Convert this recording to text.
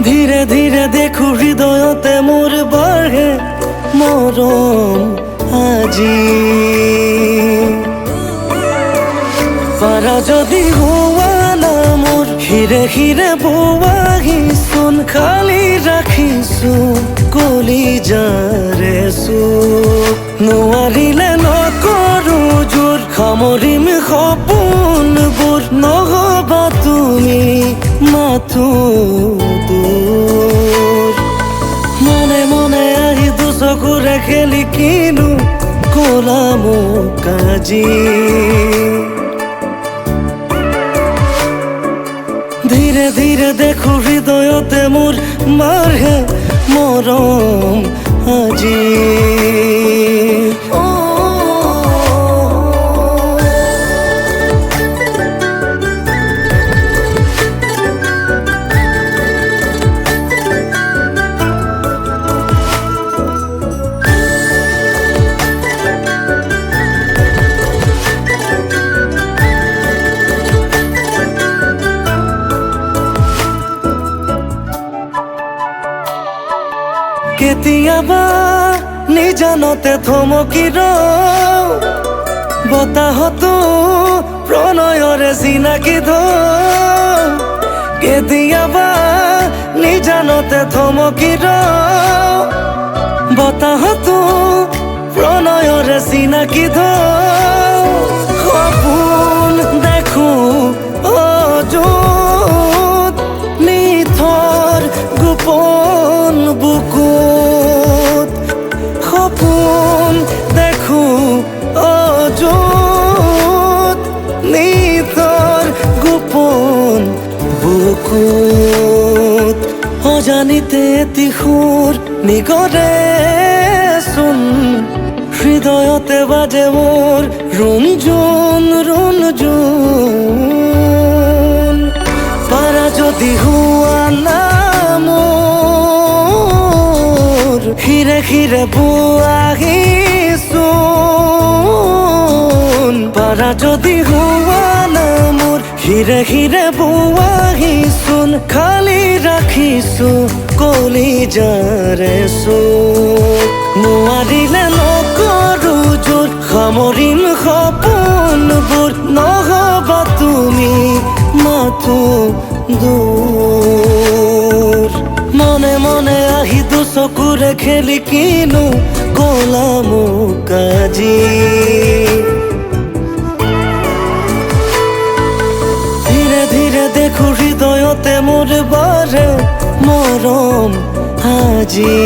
ধীৰে ধীৰে দেখো হৃদয়তে মোৰ বাঢ়ে মৰম আজি পাৰা যদি হওয়া না মোৰ হিৰে হিৰে বোৱাহিচোন খালি ৰাখিছোন কলিজাৰে চুপ নোৱাৰিলে নকৰো জোৰ সামৰিম সপোনবোৰ নহবা তুমি মাথো দূৰ মনে মনে আহি দুচকুৰে খেলি কিনো কলা মোক আজি ধীৰে ধীৰে দেখো হৃদয়তে মোৰ মাৰে মৰম আজি কেতিয়াবা নিজানতে থমকি ৰওঁ বতাহতো প্ৰণয়ৰে চিনাকি ধওঁ কেতিয়াবা নিজানতে থমকি ৰওঁ বতাহতো প্ৰণয়ৰে চিনাকি ধওঁ সপোন দেখো অযুত নিথৰ গোপন বুকুত সপোন দেখো অযুত নিথৰ গোপন বুকুত অজানিতে এটি সুৰ নিগৰেচোন হৃদয়তে বাজে মোৰ ৰুণজুণ ৰুণজুণ পাৰা যদি হোৱা না মোৰ হিৰে হিৰে বোৱাহিচোন পাৰা যদি হোৱা না মোৰ হিৰে হিৰে বোৱাহিচোন খালি ৰাখিছো কলিজাৰে চুপ নোৱাৰিলে নকৰো জোৰ সামৰিম সপোনবোৰ নহবা তুমি মাথো দূৰ মনে মনে আহি দুচকুৰে খেলি কিনো কলা মোক আজি ধীৰে ধীৰে দেখো হৃদয়তে মোৰ বাঢ়ে মৰম আজি